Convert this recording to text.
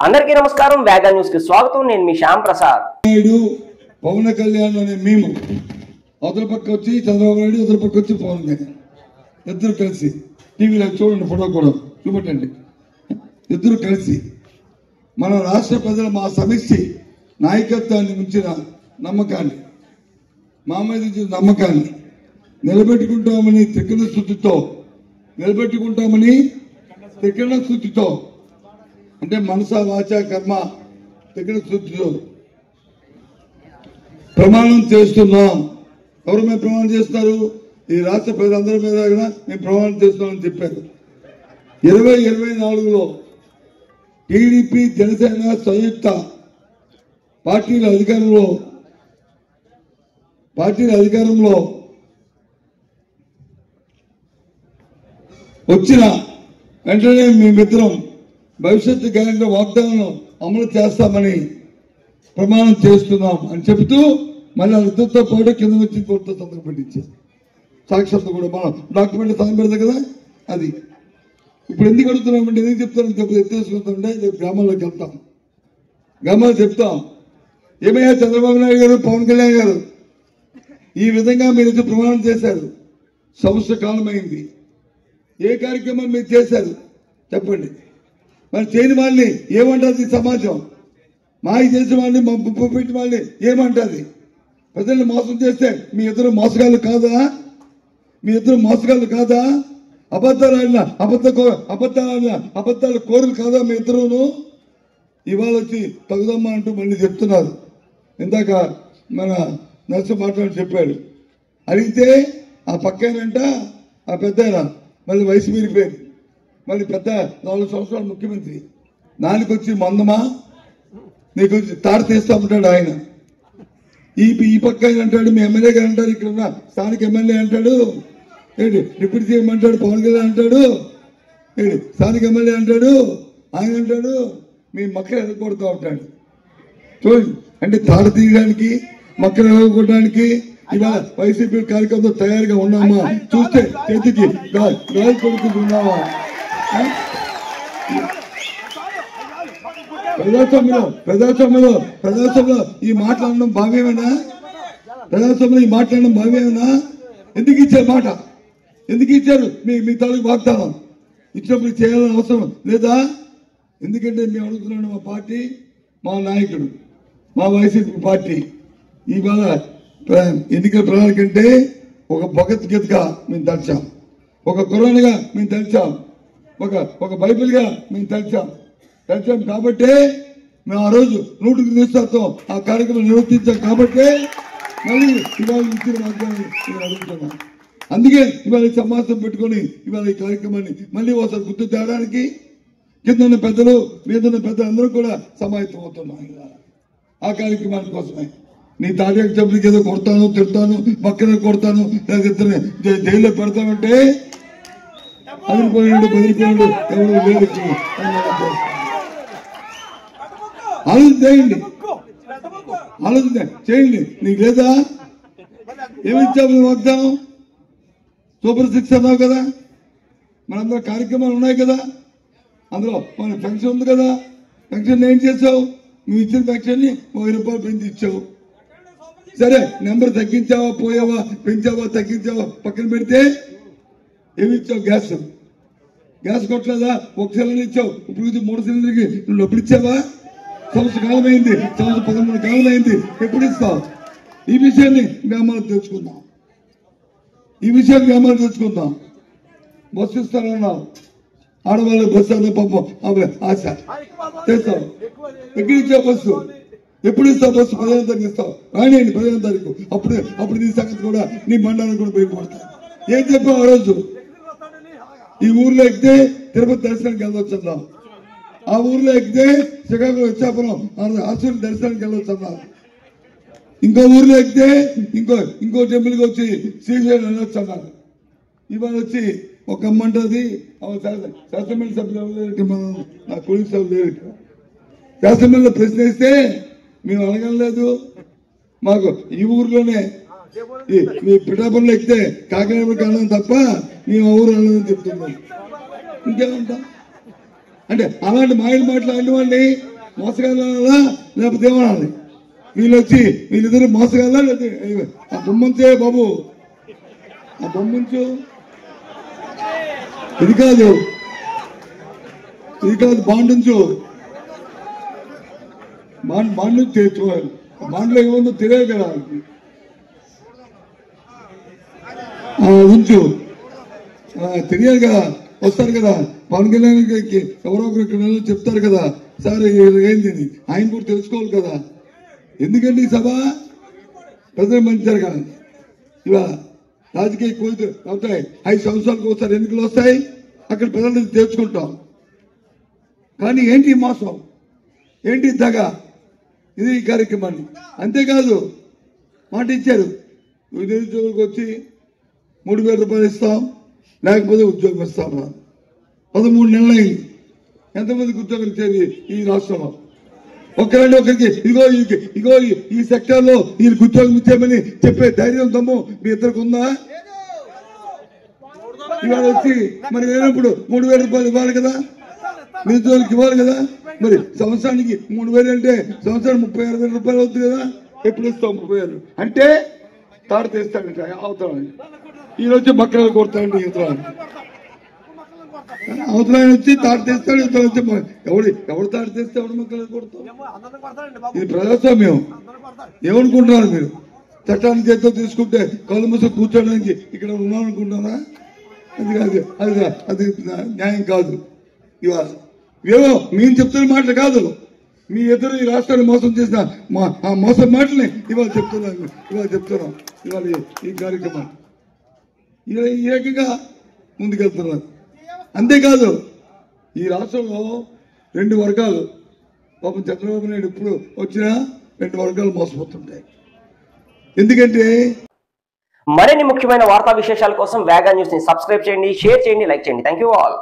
అందరికీ నమస్కారం. వేగా న్యూస్ కి స్వాగతం. నేను మీ శ్యామ్ ప్రసాద్. పవన్ కళ్యాణ్ అనే మేము అవతల పక్క వచ్చి చంద్రబాబు నాయుడు, అవతల పక్క వచ్చి పవన్ కళ్యాణ్ ఇద్దరు కలిసి టీవీలో చూడండి, ఫోటో కూడా చూపెట్టండి. ఇద్దరు కలిసి మన రాష్ట్ర ప్రజల మా సమిష్టి నాయకత్వాన్ని ఉంచిన నమ్మకాన్ని, మా మీద ఇచ్చిన నమ్మకాన్ని నిలబెట్టుకుంటామని త్రికరణ శుద్ధితో అంటే మనస వాచ కర్మ త్రికరణ శుద్ధితో ప్రమాణం చేస్తున్నాం. ఎవరు మేము ప్రమాణం చేస్తున్నారు? ఈ రాష్ట్ర ప్రజలందరి మీద కూడా మేము ప్రమాణం చేస్తున్నామని చెప్పారు. 2024లో టీడీపీ జనసేన సంయుక్త పార్టీల అధికారంలో వచ్చిన వెంటనే మేమిద్దరం భవిష్యత్తు గ్యారెంటీ వాగ్దానం అమలు చేస్తామని ప్రమాణం చేస్తున్నాం అని చెబుతూ మళ్ళీ ఇద్దరితో పాటు కింద వచ్చి కోర్టుతో సంతకం పెట్టించారు. సాక్షాత్తు కూడా మనం డాక్యుమెంట్ సంతకం పెడతాం కదా. అది ఇప్పుడు ఎందుకు అడుగుతున్నామంటే, ఎందుకు చెప్తానని చెప్పి ఎత్తేసుకుంటామంటే రేపు గ్రామాల్లోకి వెళ్తాం, గ్రామాలు చెప్తాం. ఏమయ్యా చంద్రబాబు నాయుడు గారు, పవన్ కళ్యాణ్ గారు ఈ విధంగా మీరు ప్రమాణం చేశారు, సంవత్సర కాలం అయింది, ఏ కార్యక్రమం మీరు చేశారు చెప్పండి. మరి చేయని వాళ్ళని ఏమంటుంది సమాజం? మాయ చేసిన వాళ్ళని, మా ముప్పు పెట్టిన వాళ్ళని ఏమంటుంది? ప్రజల్ని మోసం చేస్తే మీ ఇద్దరు మోసగాళ్ళు కాదా? అబద్ధాలు కోరులు కాదా మీ ఇద్దరును? ఇవాళ వచ్చి తగుదమ్మా అంటూ మళ్ళీ చెప్తున్నారు. ఇందాక మన నర్సు మాట్లాడి చెప్పాడు. అడిగితే ఆ పక్కనంట ఆ పెద్ద మళ్ళీ వయసు మీరిపోయింది, మళ్ళీ పెద్ద 4 సంవత్సరాలు ముఖ్యమంత్రి, నాలుగొచ్చి మందమా నీకు వచ్చి తాడు తీస్తా ఉంటాడు ఆయన. ఈ పక్క అంటాడు, మీ ఎమ్మెల్యే గారు అంటారు, ఇక్కడ ఉన్న స్థానిక ఎమ్మెల్యే అంటాడు, ఏంటి డిప్యూటీ సీఎం అంటాడు, పవన్ కళ్యాణ్ అంటాడు, ఏంటి స్థానిక ఎమ్మెల్యే అంటాడు, ఆయన అంటాడు మీ మక్కలు ఎదుర్కొడుతూ ఉంటాడు. చూడండి, అంటే తాడు తీయడానికి, మక్కలు ఎదుర్కోవడానికి ఇవాళ వైసీపీ కార్యక్రమంతో తయారుగా ఉన్నామా? చూస్తే చేతికి గాలి కొడుకుంటున్నావా? ప్రజాస్వామ్యంలో ఈ మాట్లాడడం భావ్యమేనా? ఎందుకు ఇచ్చారు మాట? ఎందుకు ఇచ్చారు? మీ తాలూకు వాగ్దానం ఇచ్చినప్పుడు చేయాలని అవసరం లేదా? ఎందుకంటే మేము అడుగుతున్నాడు, మా పార్టీ, మా నాయకుడు, మా వైసీపీ పార్టీ ఇవాళ ఎన్నికల ప్రణాళిక అంటే ఒక భగవద్గీతగా మేము తలిచాం, ఒక ఖురాన్గా మేము తలిచాం, ఒక బైబిల్గా మేము తలిచాం కాబట్టి మేము ఆ రోజు 100% ఆ కార్యక్రమం నిర్వర్తించాం కాబట్టి మళ్ళీ ఇవాళ ఇచ్చిన వాగ్దానాన్ని అడుగుతున్నాం. అందుకే ఇవాళ సమావేశం పెట్టుకొని ఇవాళ ఈ కార్యక్రమాన్ని మళ్ళీ ఒకసారి గుర్తు తేడానికి కింద ఉన్న పెద్దలు, మీద ఉన్న పెద్దలు అందరూ కూడా సమాయత్తం అవుతున్నాం ఆ కార్యక్రమాల కోసమే. నీ తాజా చెప్పడానికి ఏదో కొడతాను, తిడతాను, పక్కన కొడతాను, లేకపోతే జైల్లో పెడతామంటే అదిరిపోయాడు, బెదిరిపోయాడు, ఎవరు లేదు. ఆలోచన చేయండి. నీకు లేదా? ఏమిచ్చావు వాగ్దానం? సూపర్ 6 అన్నావు కదా, మనందరూ కార్యక్రమాలు ఉన్నాయి కదా, అందులో మన పెన్షన్ ఉంది కదా. పెన్షన్ ఏం చేసావు? నువ్వు ఇచ్చిన పెన్షన్ ని 1000 రూపాయలు పెంచి ఇచ్చావు. సరే, నెంబర్ తగ్గించావా, పోయావా, పెంచావా, తగ్గించావా పక్కన పెడితే ఏమి ఇచ్చావు? గ్యాస్ కొట్టలేదా? 1 సిలిండర్ ఇచ్చావు. ఇప్పుడు 3 సిలిండర్కి నువ్వు డబ్బులు ఇచ్చావా? సంవత్సర కాలం అయింది, 13 కాలం అయింది, ఎప్పుడు ఇస్తావు? ఈ విషయాన్ని గ్రామాలకు తెచ్చుకుందాం. బస్సు ఇస్తానన్నావు, ఆడవాళ్ళకి బస్సు అనే పాపం ఆశ చేస్తావు. ఎక్కడ ఇచ్చావు బస్సు? ఎప్పుడు ఇస్తావు బస్సు? 15వ తారీఖు ఇస్తావు. రానియండి 15వ తారీఖు. అప్పుడు నీ సంగతి కూడా, నీ మండలాన్ని కూడా బయటపడతాయి. ఏం చెప్పావు ఆ రోజు? ఈ ఊర్లో ఎక్కితే తిరుపతి దర్శనానికి వెళ్ళొచ్చు అన్నావు, ఆ ఊర్లో ఎక్కితే శ్రీకాకుళం వచ్చాపురం హాస్పిటల్ దర్శనానికి వెళ్ళొచ్చు అన్నావు, ఇంకో ఊర్లో ఎక్కితే ఇంకో టెంపుల్కి వచ్చి శ్రీశైలం వెళ్ళొచ్చు అన్నారు. ఇవాళ వచ్చి ఒక అమ్మంటుంది, శాసనమండలి సభ్యులు నా కొలిసి సభ్యులు లేరు. శాసనమండలిలో ప్రశ్న ఇస్తే మేము అడగలేదు, మాకు ఈ ఊర్లోనే మీ పిఠాపురంలో ఎక్కితే కాకినాడకి వెళ్ళడం తప్ప మేము ఊరు వెళ్ళదని చెప్తున్నాం. ఇంకేమంటాం? అంటే అలాంటి మాయలు మాట్లాడిన వాళ్ళని మోసగాళ్ళ లేకపోతే ఏమనాలి? వీళ్ళిద్దరు మోసగాళ్ళ లేకపోతే ఆ బొమ్మంచే బాబు, ఆ బొమ్మంచు ఇది కాదు బాండించు, బాండ్ తెచ్చుకోవాలి. బాండ్లో ఏముందో తెలియదు కదా, ఉంచు తెలియదు కదా. వస్తారు కదా పవన్ కళ్యాణ్ ఎవరో ఒకరు ఇక్కడ చెప్తారు కదా, సార్ ఏంది ఆయన కూడా తెలుసుకోవాలి కదా. ఎందుకండి ఈ సభ ప్రజలు మంచి జరగాలి. ఇవా రాజకీయ కోరిక అవుతాయి, 5 సంవత్సరాలకు ఒకసారి ఎన్నికలు వస్తాయి, అక్కడ ప్రజలు తెచ్చుకుంటాం. కానీ ఏంటి మోసం, ఏంటి దగ, ఇది ఈ కార్యక్రమాన్ని. అంతేకాదు మాట ఇచ్చారు, నిరుద్యోగులకు వచ్చి 3,000 రూపాయలు ఇస్తాం, లేకపోతే ఉద్యోగం ఇస్తాం. 13 నెలలు అయింది. ఎంతమందికి ఉద్యోగం ఇచ్చేది ఈ రాష్ట్రంలో? ఒకరికి ఇగో ఈ సెక్టర్ లో వీళ్ళకి ఉద్యోగం ఇచ్చామని చెప్పే ధైర్యం దమ్ము మీ ఇద్దరికి ఉందా? ఇవాళ వచ్చి మరి లేనప్పుడు 3,000 రూపాయలు ఇవ్వాలి కదా, నిరుద్యోగులకు ఇవ్వాలి కదా. మరి సంవత్సరానికి 3,000 అంటే సంవత్సరం 36,000 రూపాయలు అవుతుంది కదా. ఎప్పుడు ఇస్తాం 30,000 అంటే తాడు తీస్తాడంట అవతల. ఈరోజు మక్కలు కొడతాడండి అవతల వచ్చి తాడు తీస్తాడు, ఇతర వచ్చి ఎవడు తాడు తీస్తే ఎవడు మక్కలు కొడతాం. ఇది ప్రజాస్వామ్యం. ఏమనుకుంటున్నారు మీరు? చట్టాన్ని చేతితో తీసుకుంటే కళ్ళు మూసి కూర్చోడానికి ఇక్కడ ఉన్నామనుకుంటున్నారా? అది కాదు, అది న్యాయం కాదు. ఇవాళ ఏవో మేము చెప్తున్న మాటలు కాదు, మీ ఎదురు ఈ రాష్ట్రాన్ని మోసం చేసిన ఆ మోసం మాటల్ని ఇవాళ చెప్తున్నాం. ఇవాళ ఈ కార్యక్రమం ఈ రకంగా ముందుకెళ్తున్నారు. అంతేకాదు ఈ రాష్ట్రంలో 2 వర్గాలు, పాపం చంద్రబాబు నాయుడు ఇప్పుడు వచ్చినా 2 వర్గాలు మోసపోతుంటాయి. ఎందుకంటే మరిన్ని ముఖ్యమైన వార్తా విశేషాల కోసం వేగా న్యూస్ ని సబ్స్క్రైబ్ చేయండి, షేర్ చేయండి, లైక్ చేయండి. Thank you all.